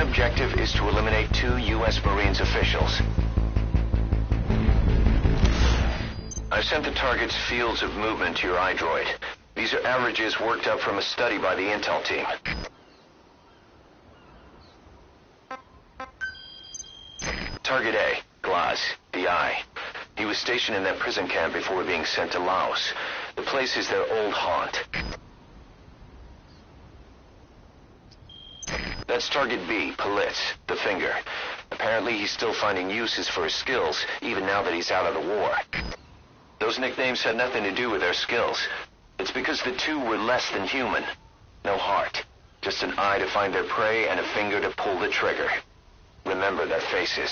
objective is to eliminate 2 U.S. Marines officials. I've sent the target's fields of movement to your iDroid. These are averages worked up from a study by the intel team. Target A, Mgsgz, DI. He was stationed in that prison camp before being sent to Laos. The place is their old haunt. That's Target B, Politz, the Finger. Apparently he's still finding uses for his skills, even now that he's out of the war. Those nicknames had nothing to do with their skills. It's because the two were less than human. No heart. Just an eye to find their prey and a finger to pull the trigger. Remember their faces.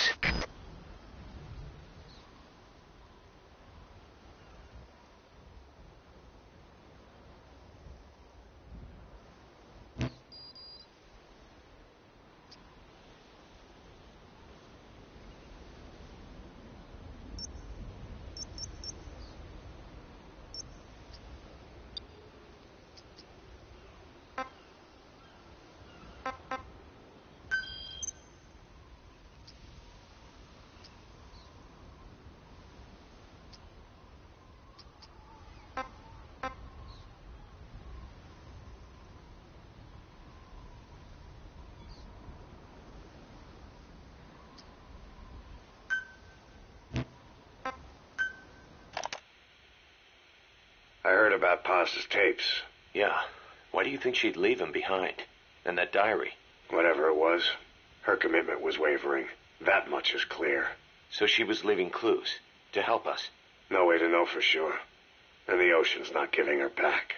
I heard about Paz's tapes. Yeah. Why do you think she'd leave him behind? And that diary? Whatever it was, her commitment was wavering. That much is clear. So she was leaving clues to help us? No way to know for sure. And the ocean's not giving her back.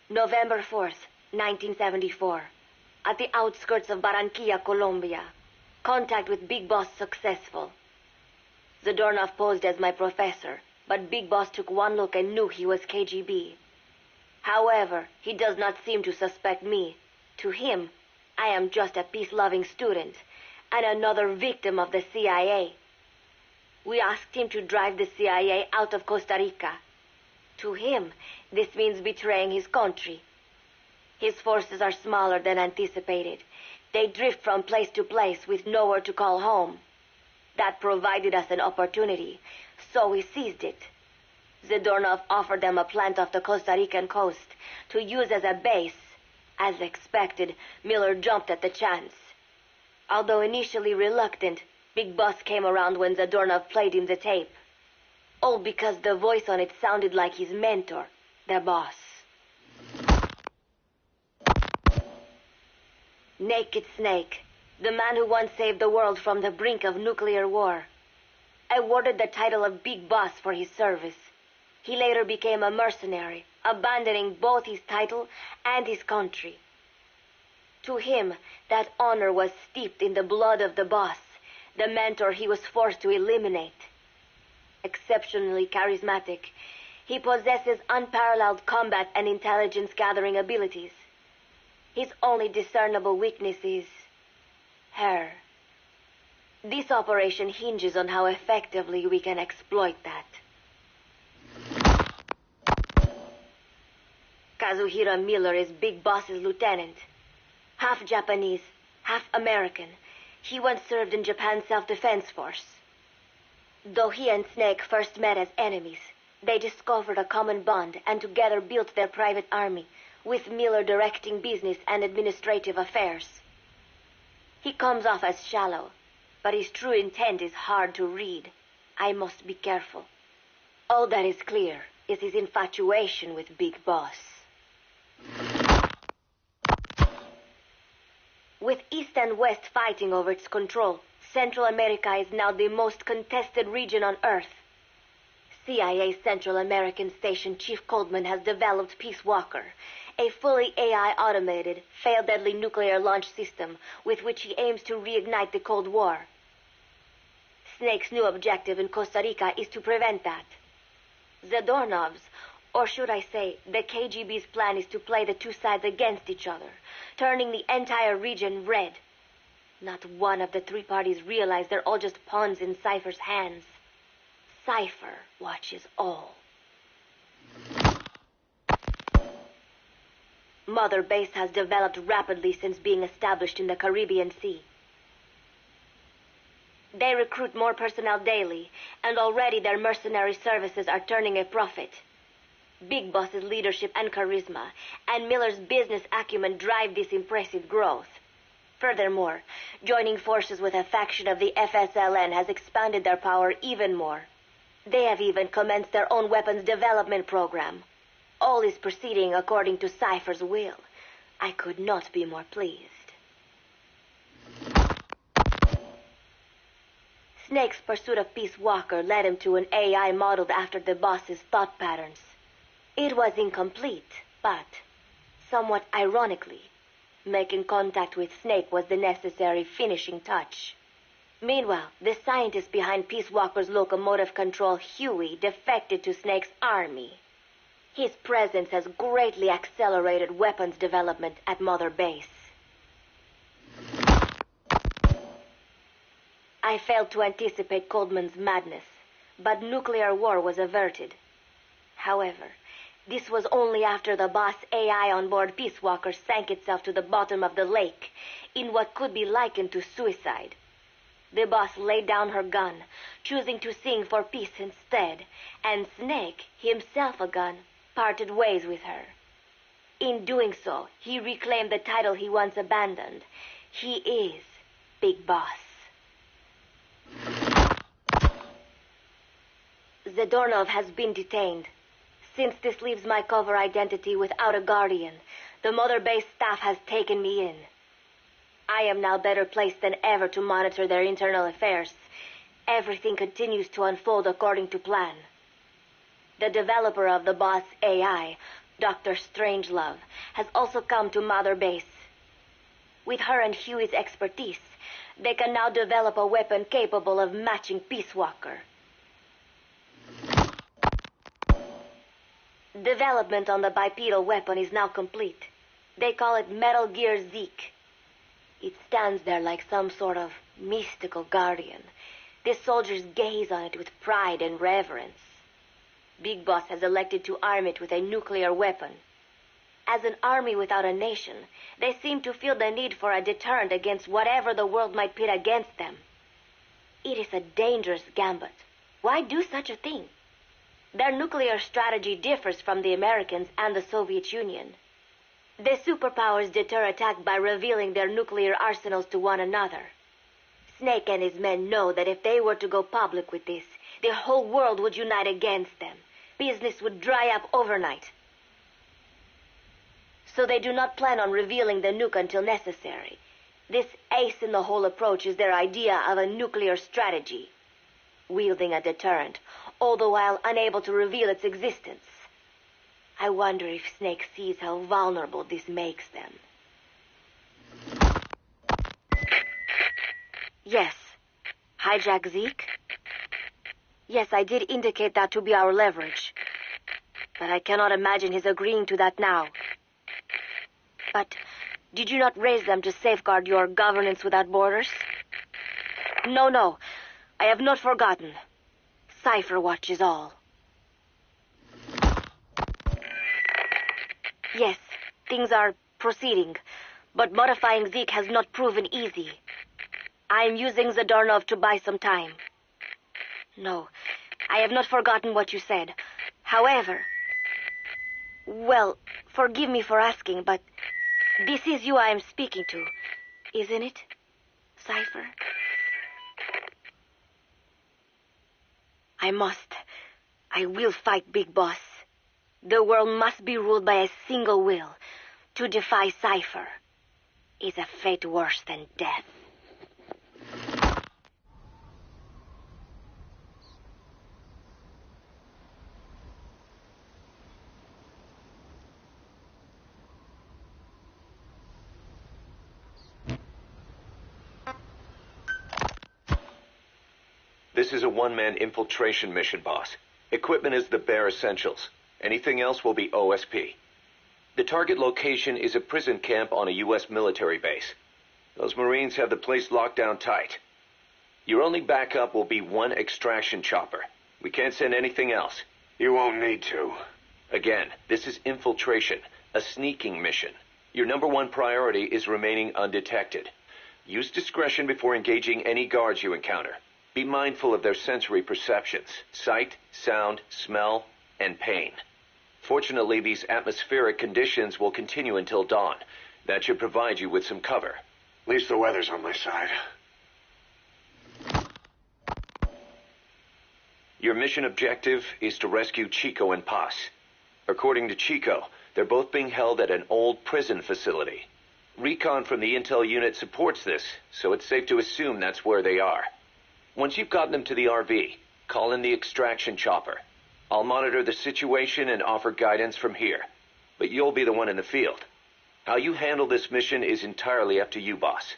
November 4th, 1974. At the outskirts of Barranquilla, Colombia. Contact with Big Boss successful. Zadornov posed as my professor, but Big Boss took one look and knew he was KGB. However, he does not seem to suspect me. To him, I am just a peace-loving student, and another victim of the CIA. We asked him to drive the CIA out of Costa Rica. To him, this means betraying his country. His forces are smaller than anticipated. They drift from place to place with nowhere to call home. That provided us an opportunity, so we seized it. Zadornov offered them a plant off the Costa Rican coast to use as a base. As expected, Miller jumped at the chance. Although initially reluctant, Big Boss came around when Zadornov played him the tape. All because the voice on it sounded like his mentor, the boss. Naked Snake, the man who once saved the world from the brink of nuclear war. Awarded the title of Big Boss for his service. He later became a mercenary, abandoning both his title and his country. To him, that honor was steeped in the blood of the boss, the mentor he was forced to eliminate. Exceptionally charismatic, he possesses unparalleled combat and intelligence-gathering abilities. His only discernible weakness is her. This operation hinges on how effectively we can exploit that. Kazuhira Miller is Big Boss's lieutenant. Half Japanese, half American. He once served in Japan's self-defense force. Though he and Snake first met as enemies, they discovered a common bond and together built their private army, with Miller directing business and administrative affairs. He comes off as shallow, but his true intent is hard to read. I must be careful. All that is clear is his infatuation with Big Boss. With East and West fighting over its control, Central America is now the most contested region on Earth. CIA Central American Station Chief Coldman has developed Peace Walker, a fully AI-automated, fail-deadly nuclear launch system with which he aims to reignite the Cold War. Snake's new objective in Costa Rica is to prevent that. Zadornov's, or should I say, the KGB's plan is to play the two sides against each other, turning the entire region red. Not one of the three parties realize they're all just pawns in Cypher's hands. Cypher watches all. Mother Base has developed rapidly since being established in the Caribbean Sea. They recruit more personnel daily, and already their mercenary services are turning a profit. Big Boss's leadership and charisma, and Miller's business acumen drive this impressive growth. Furthermore, joining forces with a faction of the FSLN has expanded their power even more. They have even commenced their own weapons development program. All is proceeding according to Cypher's will. I could not be more pleased. Snake's pursuit of Peace Walker led him to an AI modeled after the boss's thought patterns. It was incomplete, but, somewhat ironically, making contact with Snake was the necessary finishing touch. Meanwhile, the scientist behind Peace Walker's locomotive control, Huey, defected to Snake's army. His presence has greatly accelerated weapons development at Mother Base. I failed to anticipate Coldman's madness, but nuclear war was averted. However, this was only after the boss AI on board Peace Walker sank itself to the bottom of the lake in what could be likened to suicide. The boss laid down her gun, choosing to sing for peace instead, and Snake, himself a gun, parted ways with her. In doing so, he reclaimed the title he once abandoned. He is Big Boss. Zadornov has been detained. Since this leaves my cover identity without a guardian, the Mother Base staff has taken me in. I am now better placed than ever to monitor their internal affairs. Everything continues to unfold according to plan. The developer of the boss AI, Dr. Strangelove, has also come to Mother Base. With her and Huey's expertise, they can now develop a weapon capable of matching Peace Walker. Development on the bipedal weapon is now complete. They call it Mgsgz. It stands there like some sort of mystical guardian. The soldiers gaze on it with pride and reverence. Big Boss has elected to arm it with a nuclear weapon. As an army without a nation, they seem to feel the need for a deterrent against whatever the world might pit against them. It is a dangerous gambit. Why do such a thing? Their nuclear strategy differs from the Americans and the Soviet Union. The superpowers deter attack by revealing their nuclear arsenals to one another. Snake and his men know that if they were to go public with this, the whole world would unite against them. Business would dry up overnight. So they do not plan on revealing the nuke until necessary. This ace-in-the-hole approach is their idea of a nuclear strategy. Wielding a deterrent, all the while unable to reveal its existence. I wonder if Snake sees how vulnerable this makes them. Yes. Hijack Zeke? Yes, I did indicate that to be our leverage. But I cannot imagine his agreeing to that now. But did you not raise them to safeguard your governance without borders? No. I have not forgotten. Cypher watches all. Yes, things are proceeding, but modifying Zeke has not proven easy. I am using Zadornov to buy some time. No, I have not forgotten what you said. However, well, forgive me for asking, but this is you I am speaking to, isn't it, Cypher? I will fight Big Boss. The world must be ruled by a single will. To defy Cypher is a fate worse than death. This is a one-man infiltration mission, boss. Equipment is the bare essentials. Anything else will be OSP. The target location is a prison camp on a U.S. military base. Those Marines have the place locked down tight. Your only backup will be one extraction chopper. We can't send anything else. You won't need to. Again, this is infiltration. A sneaking mission. Your number one priority is remaining undetected. Use discretion before engaging any guards you encounter. Be mindful of their sensory perceptions: sight, sound, smell, and pain. Fortunately, these atmospheric conditions will continue until dawn. That should provide you with some cover. At least the weather's on my side. Your mission objective is to rescue Chico and Paz. According to Chico, they're both being held at an old prison facility. Recon from the intel unit supports this, so it's safe to assume that's where they are. Once you've gotten them to the RV, call in the extraction chopper. I'll monitor the situation and offer guidance from here, but you'll be the one in the field. How you handle this mission is entirely up to you, boss.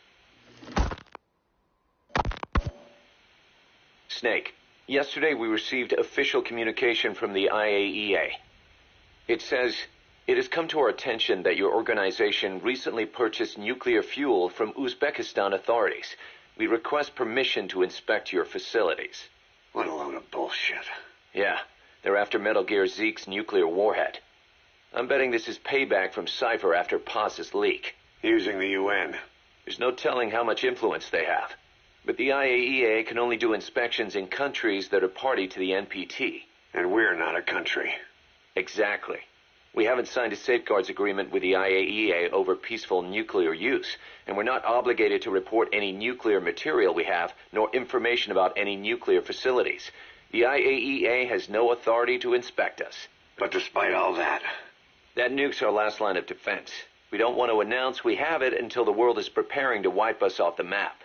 Snake, yesterday we received official communication from the IAEA. It says, "It has come to our attention that your organization recently purchased nuclear fuel from Uzbekistan authorities. We request permission to inspect your facilities." What a load of bullshit. Yeah, they're after Mgsgz's nuclear warhead. I'm betting this is payback from Cypher after Paz's leak. Using the UN. There's no telling how much influence they have. But the IAEA can only do inspections in countries that are party to the NPT. And we're not a country. Exactly. We haven't signed a safeguards agreement with the IAEA over peaceful nuclear use, and we're not obligated to report any nuclear material we have, nor information about any nuclear facilities. The IAEA has no authority to inspect us. But despite all that... That nuke's our last line of defense. We don't want to announce we have it until the world is preparing to wipe us off the map.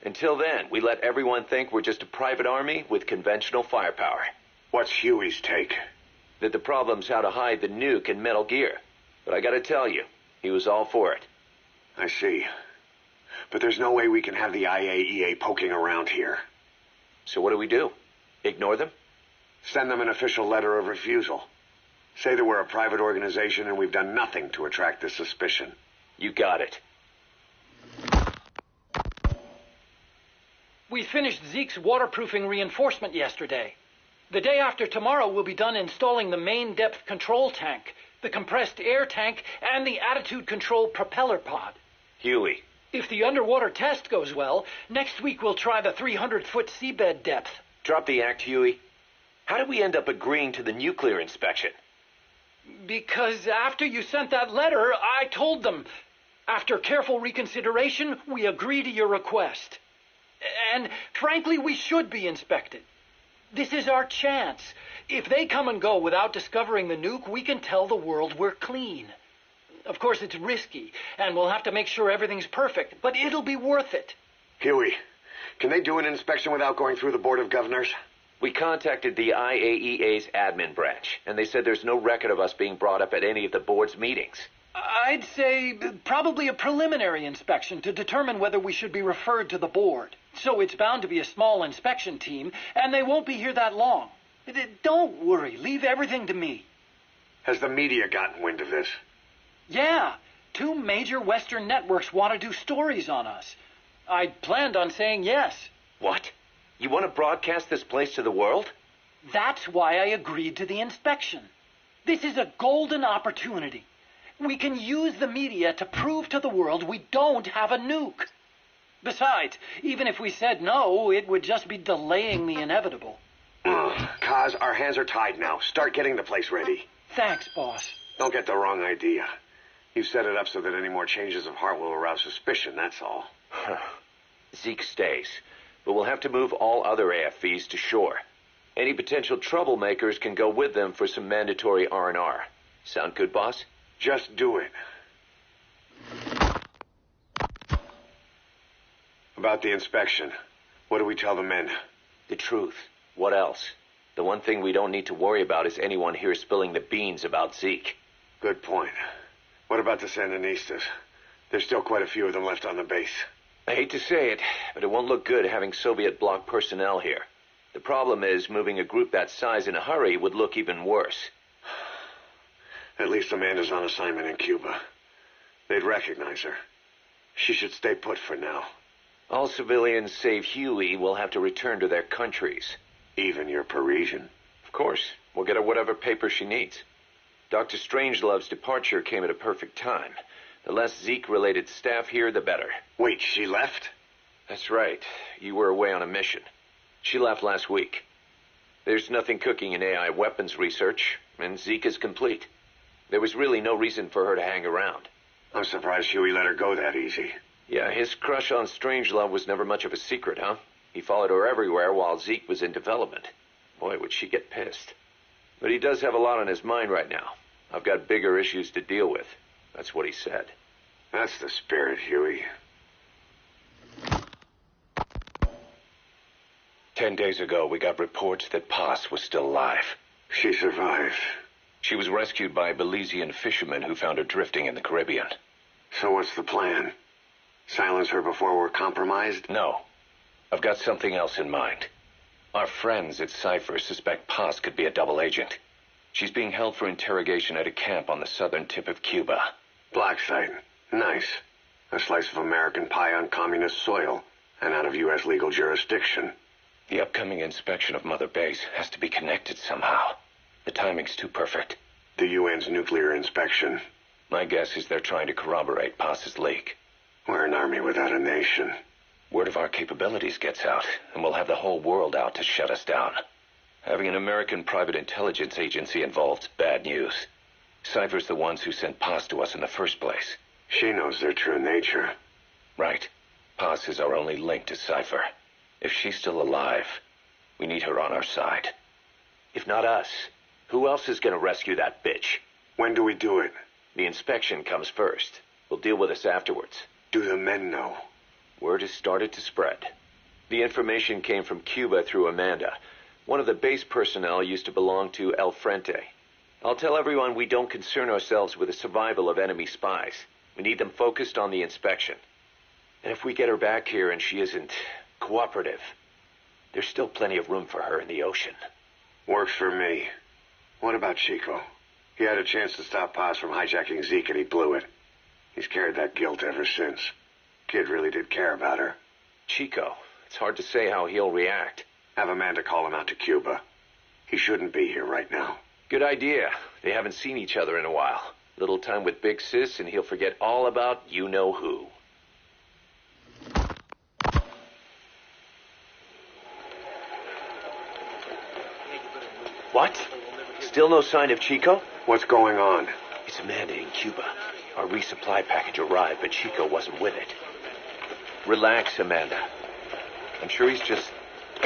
Until then, we let everyone think we're just a private army with conventional firepower. What's Huey's take? That the problem's how to hide the nuke in Metal Gear. But I gotta tell you, he was all for it. I see. But there's no way we can have the IAEA poking around here. So what do? Ignore them? Send them an official letter of refusal. Say that we're a private organization and we've done nothing to attract this suspicion. You got it. We finished Zeke's waterproofing reinforcement yesterday. The day after tomorrow, we'll be done installing the main depth control tank, the compressed air tank, and the attitude control propeller pod. Huey. If the underwater test goes well, next week we'll try the 300-foot seabed depth. Drop the act, Huey. How did we end up agreeing to the nuclear inspection? Because after you sent that letter, I told them. After careful reconsideration, we agree to your request. And frankly, we should be inspected. This is our chance. If they come and go without discovering the nuke, we can tell the world we're clean. Of course, it's risky, and we'll have to make sure everything's perfect, but it'll be worth it. Huey, can they do an inspection without going through the Board of Governors? We contacted the IAEA's admin branch, and they said there's no record of us being brought up at any of the board's meetings. I'd say probably a preliminary inspection to determine whether we should be referred to the board. So it's bound to be a small inspection team, and they won't be here that long. Don't worry. Leave everything to me. Has the media gotten wind of this? Yeah. 2 major Western networks want to do stories on us. I planned on saying yes. What? You want to broadcast this place to the world? That's why I agreed to the inspection. This is a golden opportunity. We can use the media to prove to the world we don't have a nuke. Besides, even if we said no, it would just be delaying the inevitable. Kaz, our hands are tied now. Start getting the place ready. Thanks, boss. Don't get the wrong idea. You've set it up so that any more changes of heart will arouse suspicion, that's all. Zeke stays, but we'll have to move all other AFVs to shore. Any potential troublemakers can go with them for some mandatory R&R. Sound good, boss? Just do it. About the inspection, what do we tell the men? The truth. What else? The one thing we don't need to worry about is anyone here spilling the beans about Zeke. Good point. What about the Sandinistas? There's still quite a few of them left on the base. I hate to say it, but it won't look good having Soviet bloc personnel here. The problem is moving a group that size in a hurry would look even worse. At least Amanda's on assignment in Cuba. They'd recognize her. She should stay put for now. All civilians save Huey will have to return to their countries. Even your Parisian? Of course. We'll get her whatever paper she needs. Dr. Strangelove's departure came at a perfect time. The less Zeke-related staff here, the better. Wait, she left? That's right. You were away on a mission. She left last week. There's nothing cooking in AI weapons research, and Zeke is complete. There was really no reason for her to hang around. I'm surprised Huey let her go that easy. Yeah, his crush on Strangelove was never much of a secret, huh? He followed her everywhere while Zeke was in development. Boy, would she get pissed. But he does have a lot on his mind right now. I've got bigger issues to deal with. That's what he said. That's the spirit, Huey. 10 days ago, we got reports that Paz was still alive. She survived. She was rescued by Belizean fishermen who found her drifting in the Caribbean. So what's the plan? Silence her before we're compromised? No. I've got something else in mind. Our friends at Cypher suspect Paz could be a double agent. She's being held for interrogation at a camp on the southern tip of Cuba. Black site. Nice. A slice of American pie on communist soil, and out of U.S. legal jurisdiction. The upcoming inspection of Mother Base has to be connected somehow. The timing's too perfect. The UN's nuclear inspection. My guess is they're trying to corroborate Paz's leak. We're an army without a nation. Word of our capabilities gets out, and we'll have the whole world out to shut us down. Having an American private intelligence agency involved's bad news. Cypher's the ones who sent Paz to us in the first place. She knows their true nature. Right. Paz is our only link to Cypher. If she's still alive, we need her on our side. If not us, who else is gonna rescue that bitch? When do we do it? The inspection comes first. We'll deal with us afterwards. Do the men know? Word has started to spread. The information came from Cuba through Amanda. One of the base personnel used to belong to El Frente. I'll tell everyone we don't concern ourselves with the survival of enemy spies. We need them focused on the inspection. And if we get her back here and she isn't cooperative, there's still plenty of room for her in the ocean. Works for me. What about Chico? He had a chance to stop Paz from hijacking Zeke and he blew it. He's carried that guilt ever since. Kid really did care about her. Chico, it's hard to say how he'll react. Have Amanda call him out to Cuba. He shouldn't be here right now. Good idea. They haven't seen each other in a while. Little time with Mgsgz and he'll forget all about you-know-who. What? Still no sign of Chico? What's going on? It's Amanda in Cuba. Our resupply package arrived, but Chico wasn't with it. Relax, Amanda. I'm sure he's just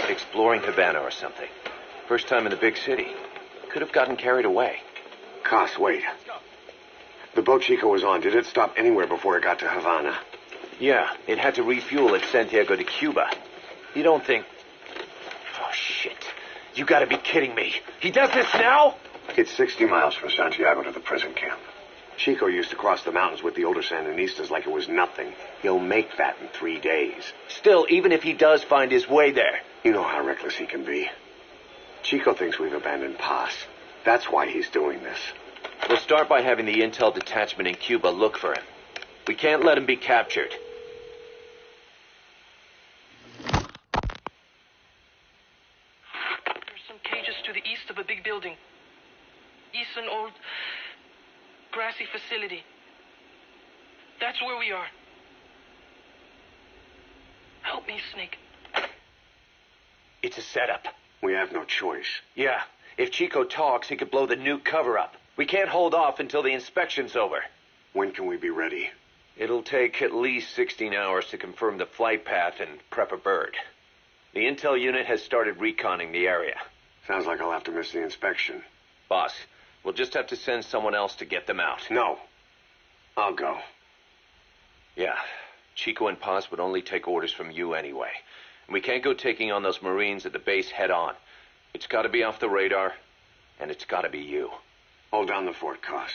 exploring Havana or something. First time in the big city. Could have gotten carried away. Cos, wait. The boat Chico was on, did it stop anywhere before it got to Havana? Yeah, it had to refuel at Santiago de Cuba. You don't think... Oh, shit. You gotta be kidding me. He does this now? It's 60 miles from Santiago to the prison camp. Chico used to cross the mountains with the older Sandinistas like it was nothing. He'll make that in 3 days. Still, even if he does find his way there... You know how reckless he can be. Chico thinks we've abandoned Paz. That's why he's doing this. We'll start by having the intel detachment in Cuba look for him. We can't let him be captured. There's some cages to the east of a big building. East an old grassy facility. That's where we are. Help me, Snake. It's a setup. We have no choice. Yeah, if Chico talks, he could blow the nuke cover up. We can't hold off until the inspection's over. When can we be ready? It'll take at least 16 hours to confirm the flight path and prep a bird. The intel unit has started reconning the area. Sounds like I'll have to miss the inspection. Boss, we'll just have to send someone else to get them out. No. I'll go. Yeah, Chico and Paz would only take orders from you anyway. And we can't go taking on those Marines at the base head on. It's gotta be off the radar, and it's gotta be you. Hold down the fort, Cos.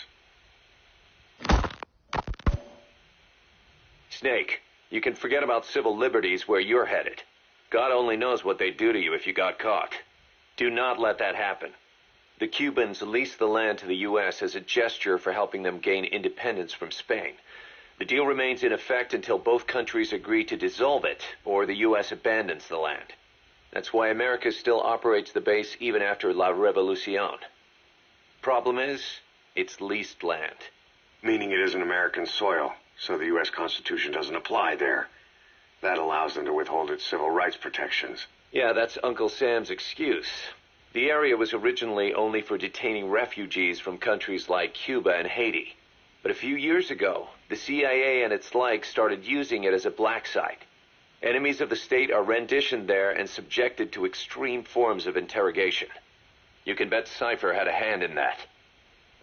Snake, you can forget about civil liberties where you're headed. God only knows what they'd do to you if you got caught. Do not let that happen. The Cubans leased the land to the U.S. as a gesture for helping them gain independence from Spain. The deal remains in effect until both countries agree to dissolve it, or the U.S. abandons the land. That's why America still operates the base even after La Revolucion. Problem is, It's leased land. Meaning it isn't American soil, so the U.S. Constitution doesn't apply there. That allows them to withhold its civil rights protections. Yeah, that's Uncle Sam's excuse. The area was originally only for detaining refugees from countries like Cuba and Haiti. But a few years ago, the CIA and its like started using it as a black site. Enemies of the state are renditioned there and subjected to extreme forms of interrogation. You can bet Cypher had a hand in that.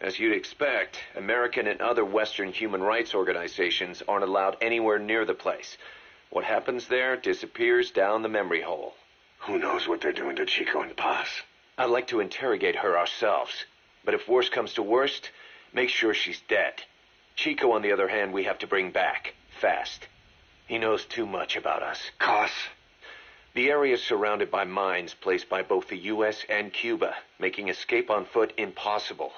As you'd expect, American and other Western human rights organizations aren't allowed anywhere near the place. What happens there disappears down the memory hole. Who knows what they're doing to Chico and Paz? I'd like to interrogate her ourselves. But if worst comes to worst, make sure she's dead. Chico, on the other hand, we have to bring back. Fast. He knows too much about us. Cos? The area is surrounded by mines placed by both the U.S. and Cuba, making escape on foot impossible.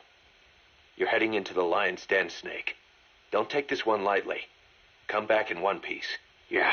You're heading into the lion's den, Snake. Don't take this one lightly. Come back in one piece. Yeah.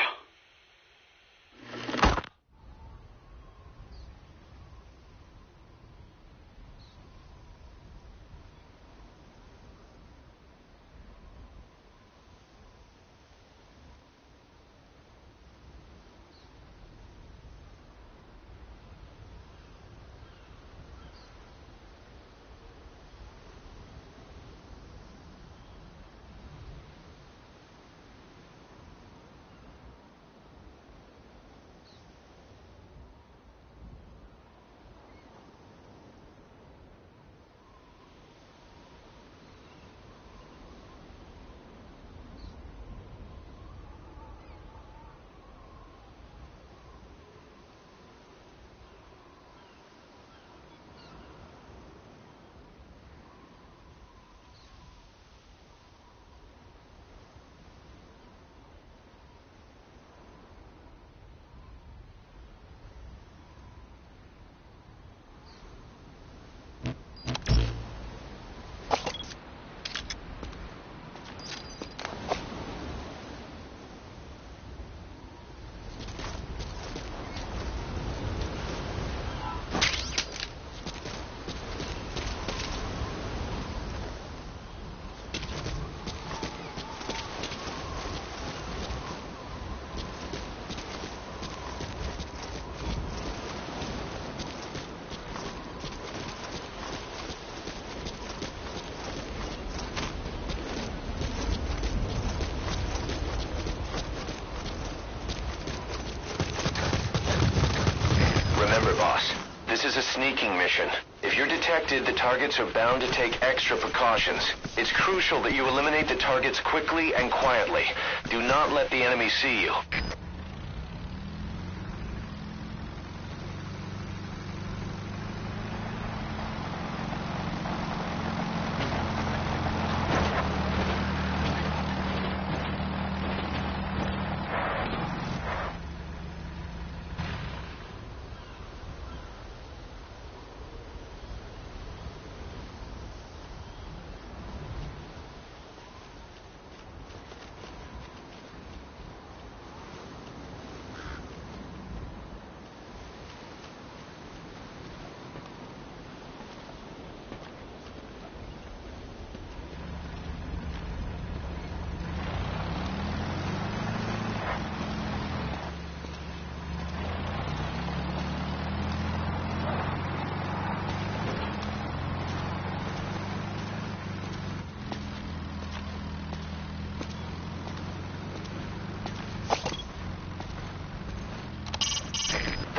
This is a sneaking mission. If you're detected, the targets are bound to take extra precautions. It's crucial that you eliminate the targets quickly and quietly. Do not let the enemy see you.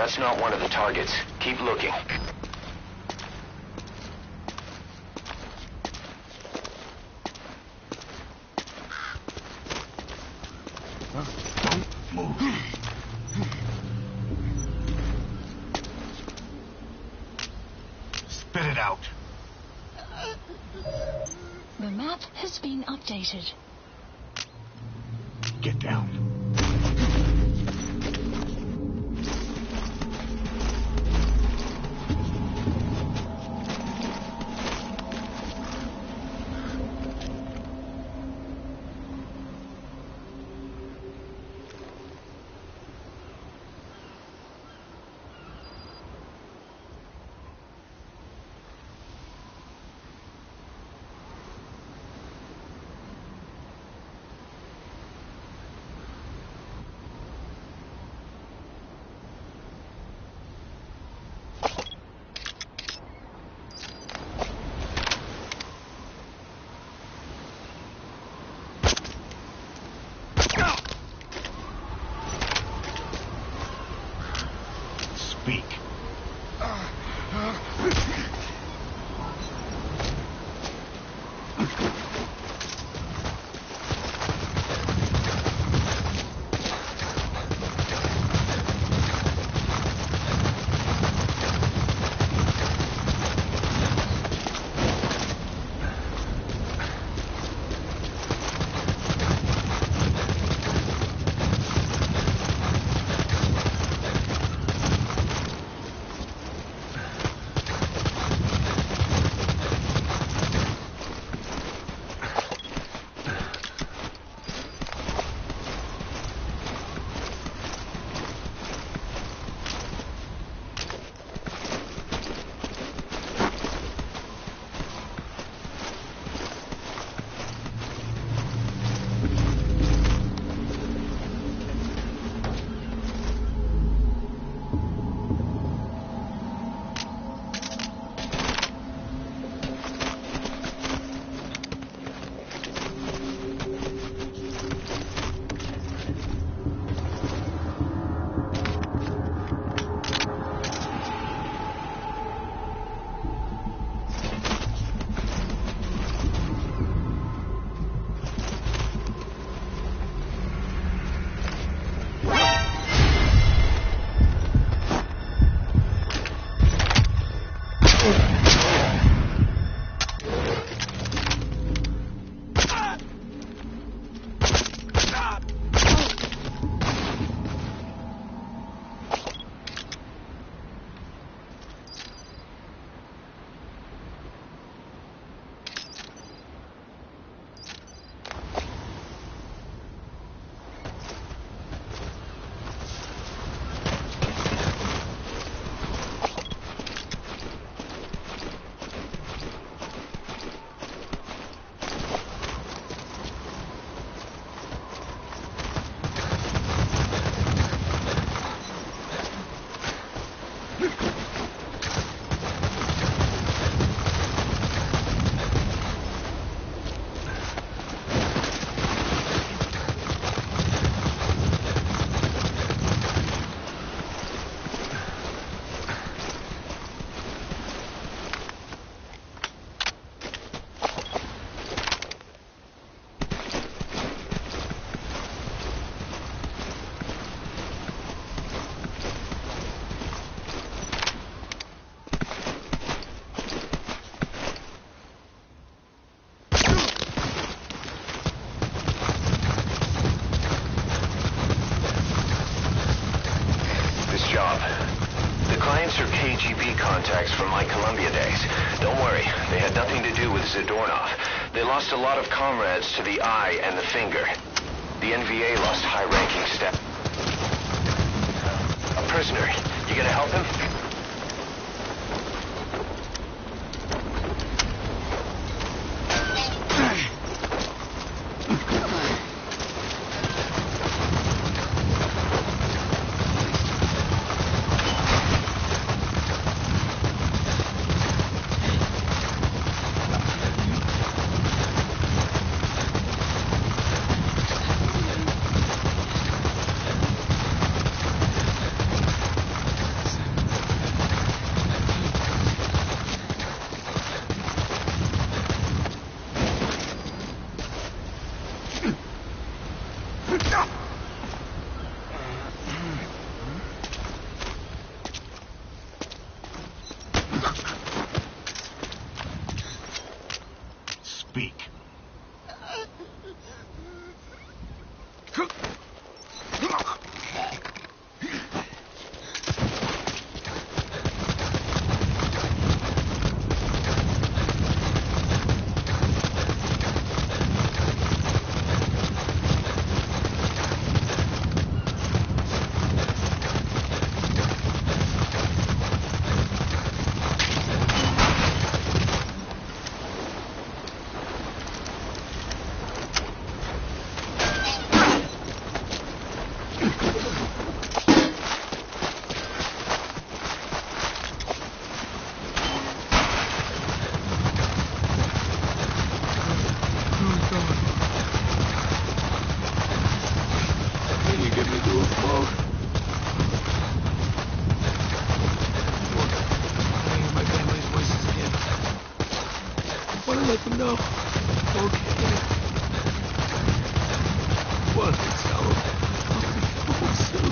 That's not one of the targets. Keep looking. Don't move. Spit it out. The map has been updated. Get down. speak. KGB contacts from my Columbia days. Don't worry, they had nothing to do with Zadornov. They lost a lot of comrades to the eye and the finger. The NVA lost high-ranking staff. A prisoner. You gonna help him? let them know. Okay. What? Tell them. I'll be home soon.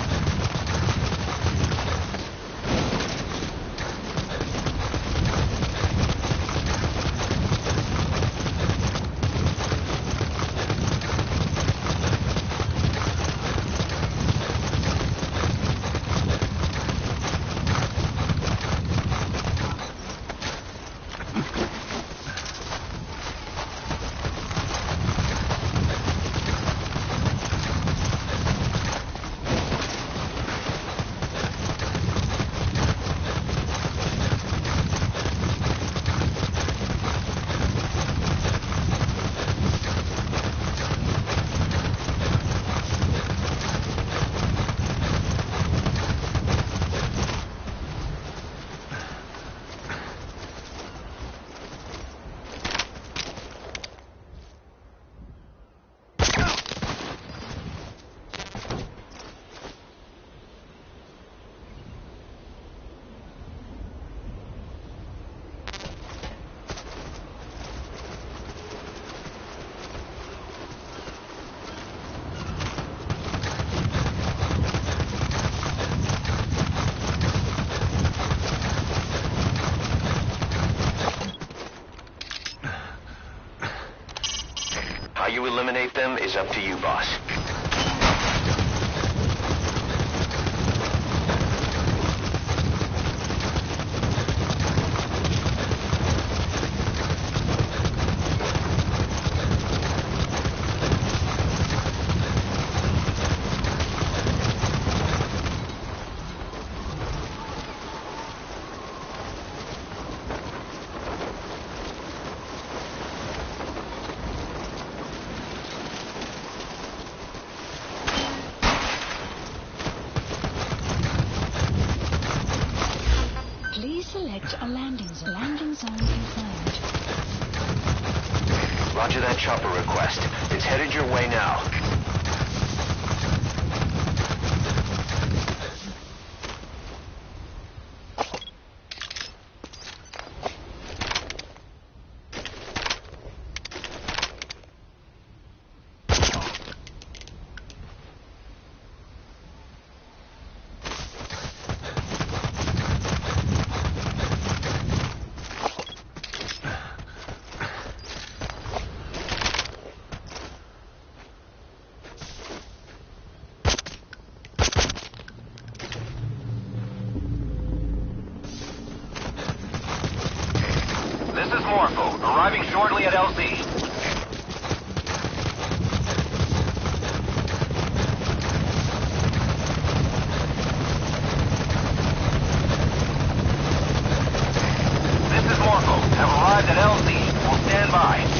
How you eliminate them is up to you, boss. Select a landing zone. Landing zone confirmed. Roger that chopper request. It's headed your way now. This is Morpho, arriving shortly at LZ. This is Morpho, have arrived at LZ. We'll stand by.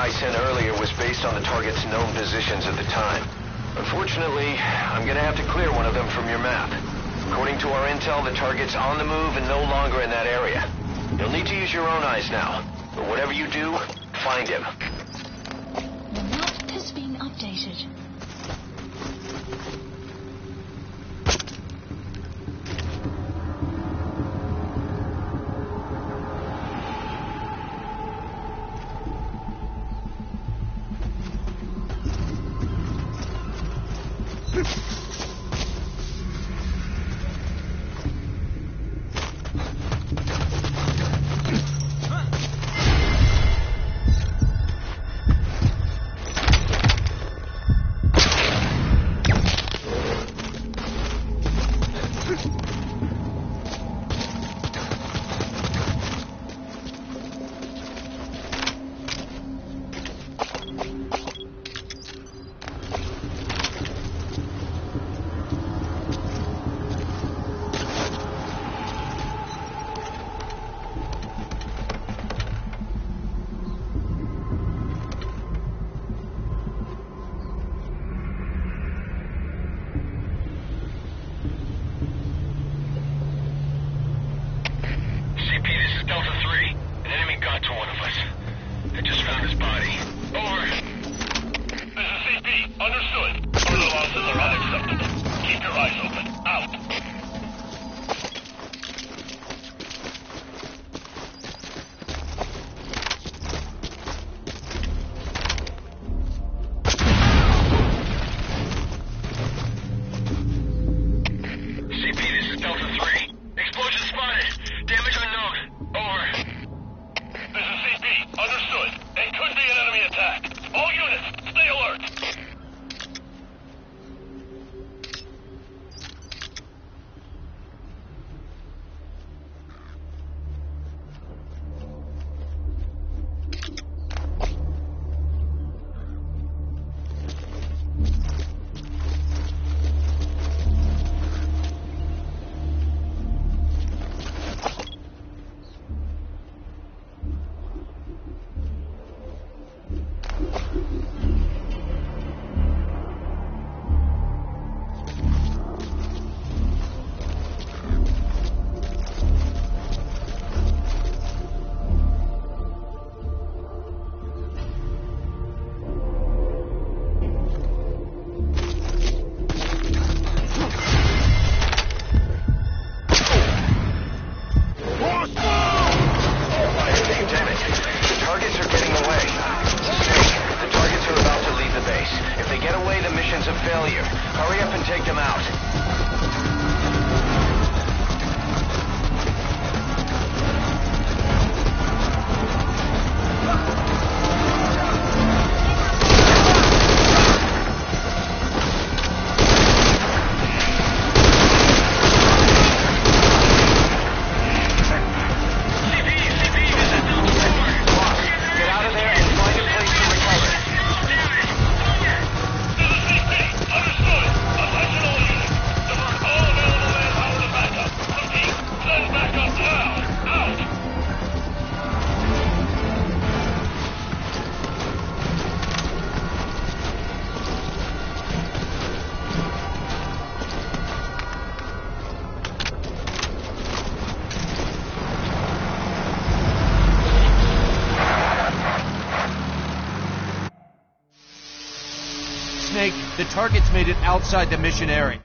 I sent earlier was based on the target's known positions at the time. Unfortunately, I'm gonna have to clear one of them from your map. According to our intel, the target's on the move and no longer in that area. You'll need to use your own eyes now. But whatever you do, find him. The map has been updated. updated. The target's made it outside the mission area.